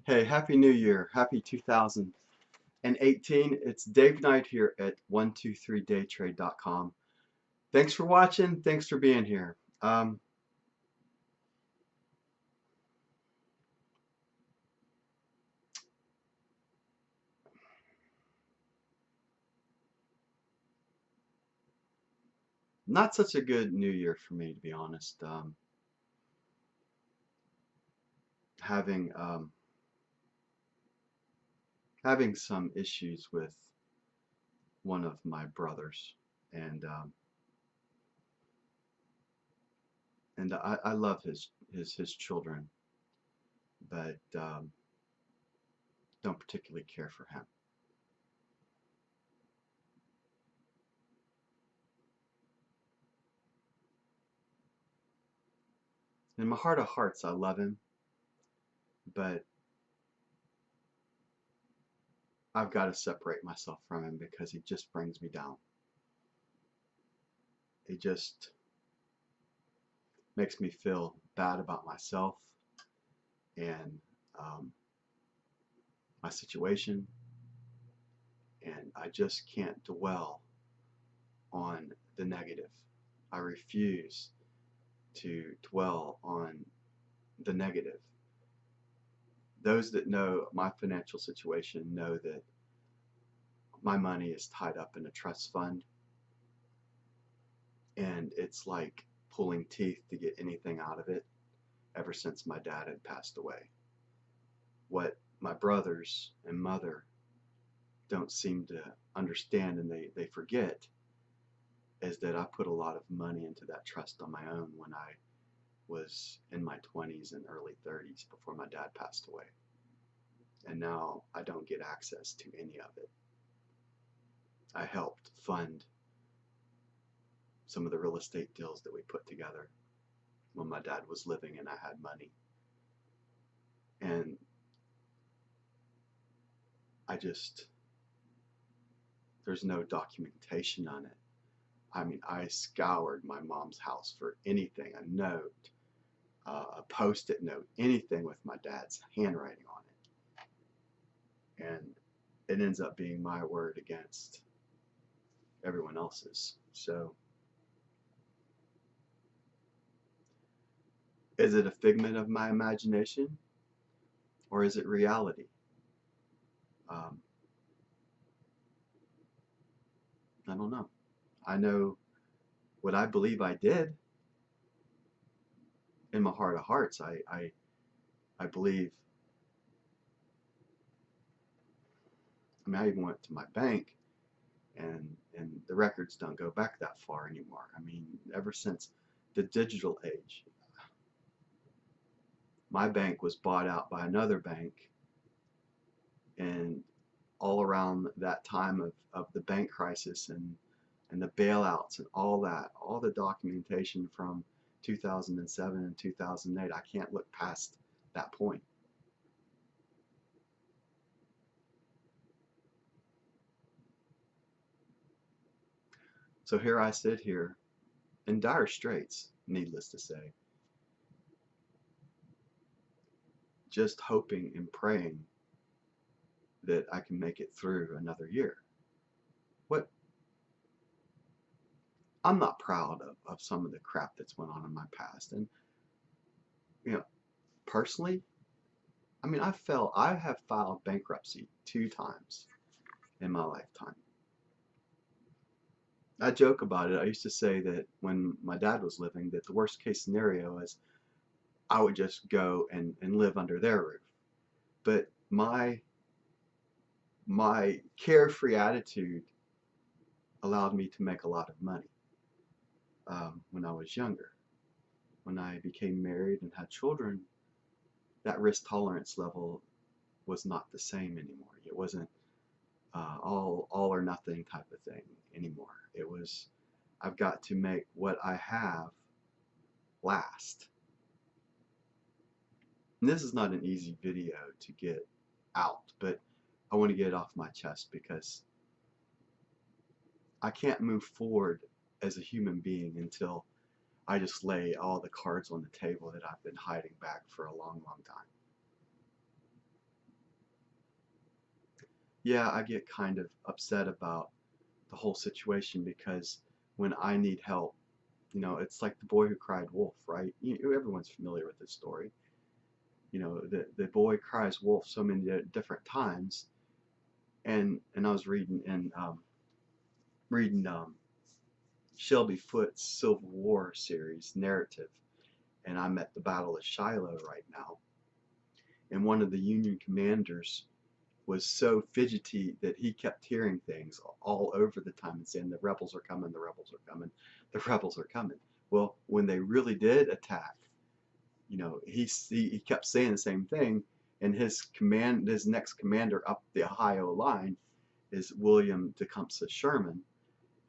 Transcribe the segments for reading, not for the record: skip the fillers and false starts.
Hey, Happy New Year. Happy 2018. It's Dave Knight here at 123daytrade.com. Thanks for watching. Thanks for being here. Not such a good New Year for me, to be honest. Having having some issues with one of my brothers, and I love his children, but don't particularly care for him. In my heart of hearts, I love him, but I've got to separate myself from him because he just brings me down. He just makes me feel bad about myself and my situation, and I just can't dwell on the negative. I refuse to dwell on the negative. Those that know my financial situation know that my money is tied up in a trust fund, and it's like pulling teeth to get anything out of it ever since my dad had passed away. What my brothers and mother don't seem to understand, and they forget, is that I put a lot of money into that trust on my own when I was in my 20s and early 30s before my dad passed away. And now I don't get access to any of it. I helped fund some of the real estate deals that we put together when my dad was living and I had money. And there's no documentation on it. I mean, I scoured my mom's house for anything, a note, a post-it note, anything with my dad's handwriting on it. And it ends up being my word against everyone else's. So, is it a figment of my imagination, or is it reality? I don't know. I know what I believe I did in my heart of hearts. I believe. I mean, I even went to my bank, and the records don't go back that far anymore. I mean, ever since the digital age, my bank was bought out by another bank, and all around that time of the bank crisis and the bailouts and all that, all the documentation from 2007 and 2008, I can't look past that point. So here I sit here in dire straits, needless to say, just hoping and praying that I can make it through another year. What I'm not proud of some of the crap that's went on in my past. And personally, I mean, I have filed bankruptcy 2 times in my lifetime. I joke about it. I used to say that when my dad was living, that the worst case scenario is I would just go and live under their roof. But my carefree attitude allowed me to make a lot of money when I was younger. When I became married and had children, that risk tolerance level was not the same anymore. It wasn't all or nothing type of thing anymore. It was, I've got to make what I have last. And this is not an easy video to get out, but I want to get it off my chest because I can't move forward as a human being until I just lay all the cards on the table that I've been hiding back for a long, long time. yeah, I get kind of upset about the whole situation because when I need help, it's like the boy who cried wolf, right? Everyone's familiar with this story. The boy cries wolf so many different times, and I was reading Shelby Foote's Civil War series narrative, and I'm at the Battle of Shiloh right now, and one of the Union commanders was so fidgety that he kept hearing things all over the time and saying, the rebels are coming, the rebels are coming, the rebels are coming. Well, when they really did attack, he kept saying the same thing, and his next commander up the Ohio line is William Tecumseh Sherman,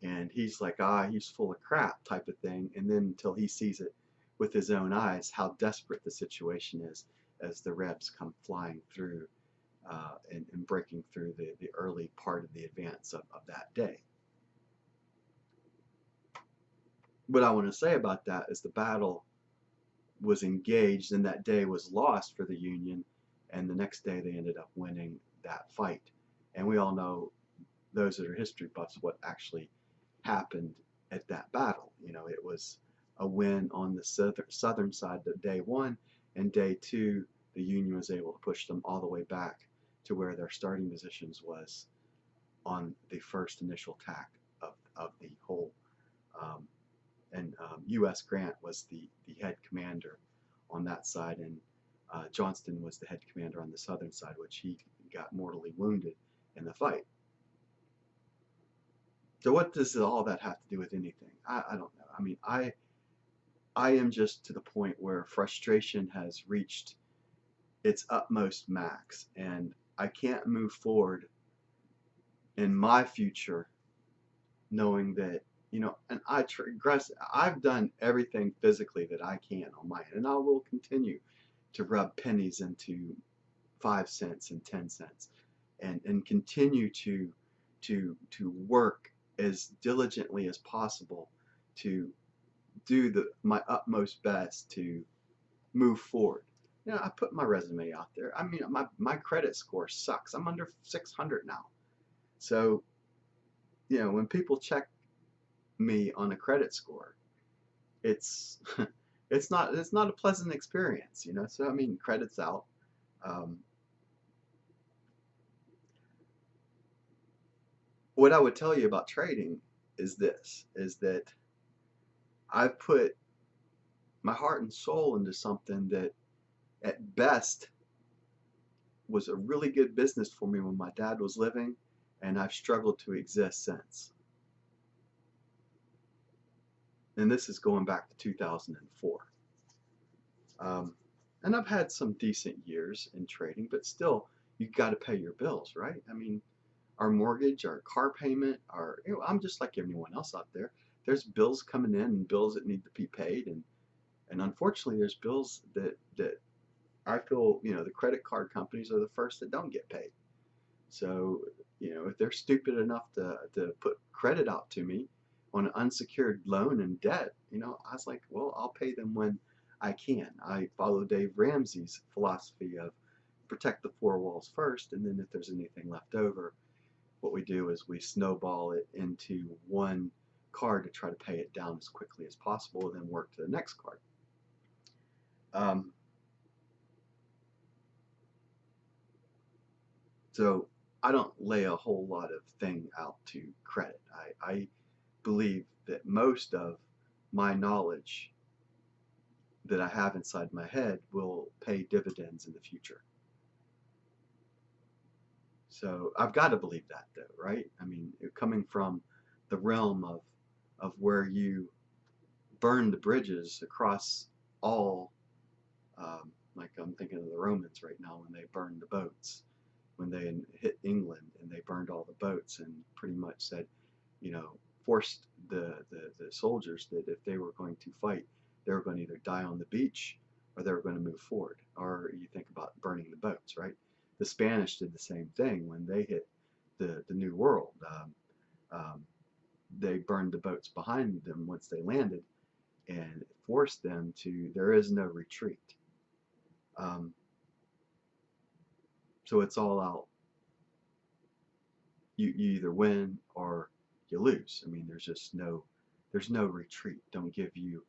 and he's like, he's full of crap type of thing, and then until he sees it with his own eyes, how desperate the situation is as the Rebs come flying through and breaking through the early part of the advance of that day. What I want to say about that is the battle was engaged and that day was lost for the Union, and the next day they ended up winning that fight. And we all know, those that are history buffs, what actually happened at that battle. It was a win on the southern side of day one, and day two the Union was able to push them all the way back to where their starting positions was on the first initial attack of the whole. U.S. Grant was the head commander on that side, and Johnston was the head commander on the southern side, which he got mortally wounded in the fight. So what does all that have to do with anything? I don't know. I mean, I am just to the point where frustration has reached its utmost max, and I can't move forward in my future knowing that, and I've done everything physically that I can on my end, and I will continue to rub pennies into 5 cents and 10 cents, and continue to work as diligently as possible to do my utmost best to move forward. I put my resume out there. I mean, my credit score sucks. I'm under 600 now. So, when people check me on a credit score, it's it's not a pleasant experience, So I mean, credit's out. What I would tell you about trading is that I've put my heart and soul into something that at best was a really good business for me when my dad was living, and I've struggled to exist since. And this is going back to 2004. And I've had some decent years in trading, but still, you got to pay your bills, right? I mean, our mortgage, our car payment, I'm just like everyone else out there. There's bills coming in and bills that need to be paid, and unfortunately, there's bills that I feel, the credit card companies are the first that don't get paid. So, if they're stupid enough to put credit out to me on an unsecured loan and debt, I was like, well, I'll pay them when I can. I follow Dave Ramsey's philosophy of protect the four walls first, and then if there's anything left over, what we do is we snowball it into one card to try to pay it down as quickly as possible, and then work to the next card. So I don't lay a whole lot of thing out to credit. I believe that most of my knowledge that I have inside my head will pay dividends in the future. So I've got to believe that, though, right? I mean, coming from the realm of where you burn the bridges across all, like I'm thinking of the Romans right now when they burned the boats, when they hit England and they burned all the boats and pretty much said, forced the soldiers that if they were going to fight, they were going to either die on the beach or they were going to move forward. Or you think about burning the boats, right? The Spanish did the same thing when they hit the New World. They burned the boats behind them once they landed and forced them to, there is no retreat. So it's all out you either win or you lose. I mean, there's no retreat. Don't give you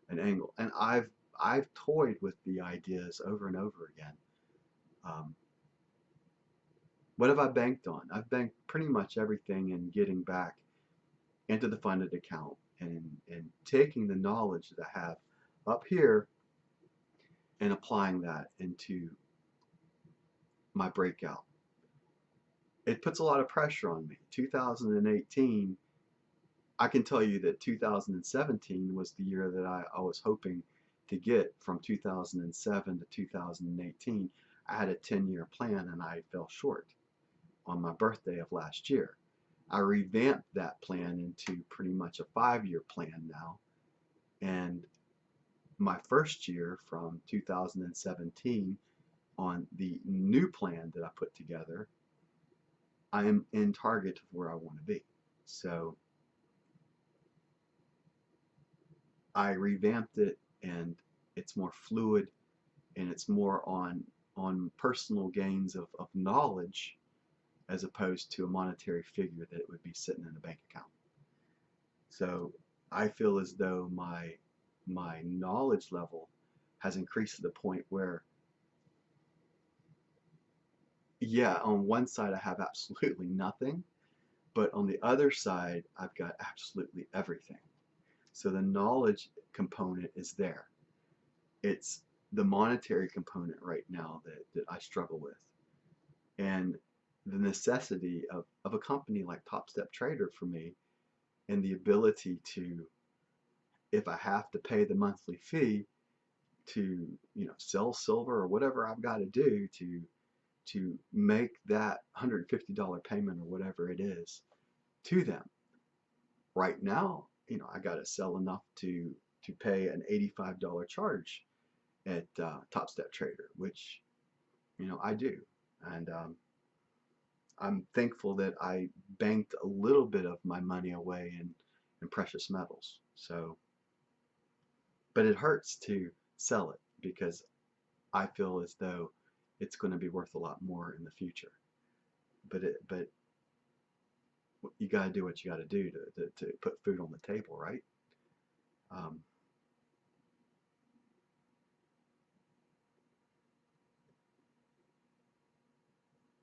an angle. And I've toyed with the ideas over and over again. Um, what have I banked on? I've banked pretty much everything in getting back into the funded account and taking the knowledge that I have up here and applying that into my breakout. It puts a lot of pressure on me. 2018, I can tell you that 2017 was the year that I was hoping to get from 2007 to 2018. I had a 10-year plan and I fell short on my birthday of last year. I revamped that plan into pretty much a 5-year plan now. And my first year from 2017 on the new plan that I put together, I am in target of where I want to be. So I revamped it and it's more fluid and it's more on personal gains of knowledge as opposed to a monetary figure that would be sitting in a bank account. So I feel as though my knowledge level has increased to the point where, yeah, on one side I have absolutely nothing, but on the other side I've got absolutely everything. So the knowledge component is there. It's the monetary component right now that I struggle with. And the necessity of a company like Top Step Trader for me, and the ability to, if I have to pay the monthly fee to, sell silver or whatever I've got to do to make that $150 payment or whatever it is to them. Right now, I got to sell enough to pay an $85 charge at Top Step Trader, which I do, and I'm thankful that I banked a little bit of my money away in precious metals. So, but it hurts to sell it because I feel as though it's going to be worth a lot more in the future. But you got to do what you got to do to put food on the table, right? Um,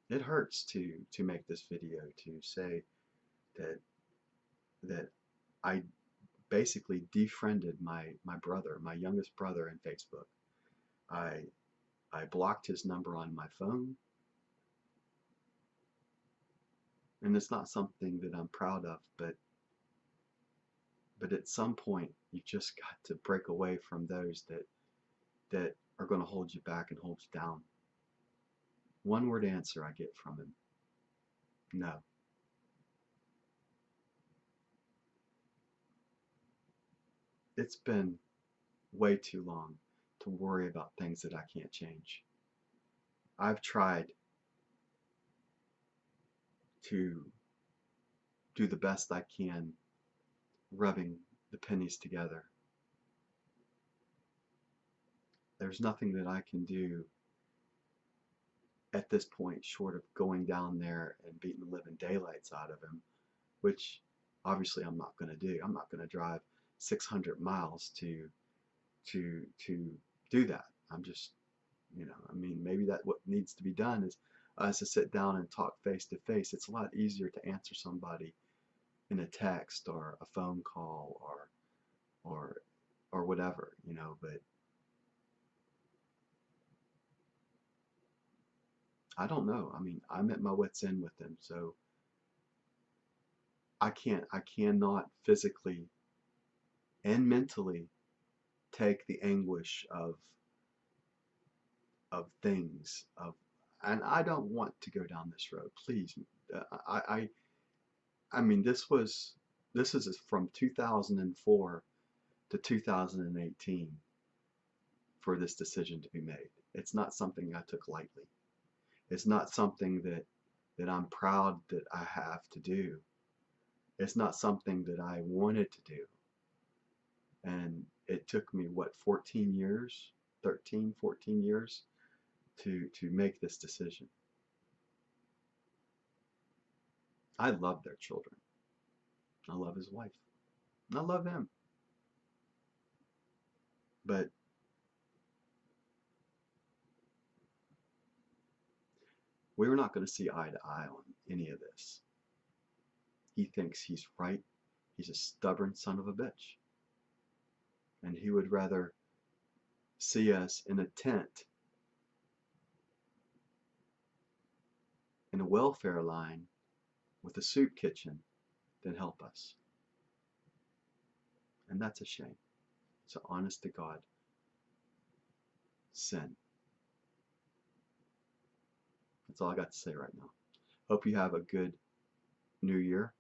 it hurts to make this video to say that that I basically defriended my brother, my youngest brother, in Facebook. I blocked his number on my phone, and it's not something that I'm proud of, but at some point you just got to break away from those that are going to hold you back and hold you down. One word answer I get from him: no. It's been way too long to worry about things that I can't change. I've tried to do the best I can rubbing the pennies together. There's nothing that I can do at this point short of going down there and beating the living daylights out of him, which obviously I'm not going to do. I'm not going to drive 600 miles to do that. I'm just, I mean, maybe that what needs to be done is us to sit down and talk face to face. It's a lot easier to answer somebody in a text or a phone call or whatever, but I don't know. I mean, I'm at my wit's end with him, so I cannot physically and mentally take the anguish of things and I don't want to go down this road. Please, I mean, this is from 2004 to 2018 for this decision to be made. It's not something I took lightly. It's not something that I'm proud that I have to do. It's not something that I wanted to do. And it took me, what, 14 years, 13, 14 years to make this decision. I love their children. I love his wife. I love him. But we're not going to see eye to eye on any of this. He thinks he's right. He's a stubborn son of a bitch. And he would rather see us in a tent in a welfare line with a soup kitchen than help us. And that's a shame. It's an honest to God sin. That's all I got to say right now. Hope you have a good new year.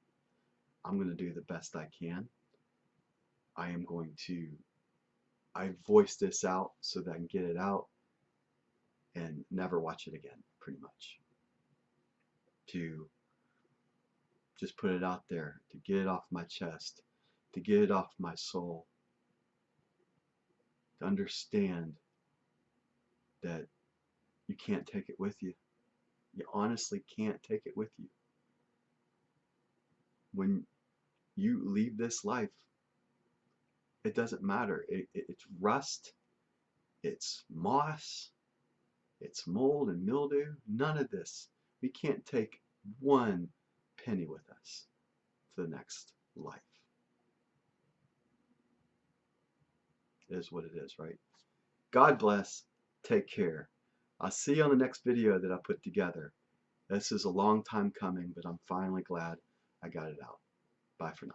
I'm going to do the best I can. I voiced this out so that I can get it out and never watch it again, pretty much. To just put it out there, to get it off my chest, to get it off my soul, to understand that you can't take it with you. You honestly can't take it with you. When you leave this life, it doesn't matter. It's rust, it's moss, it's mold and mildew. None of this. We can't take one penny with us to the next life. It is what it is, right? God bless. Take care. I'll see you on the next video that I put together. This is a long time coming, but I'm finally glad I got it out. Bye for now.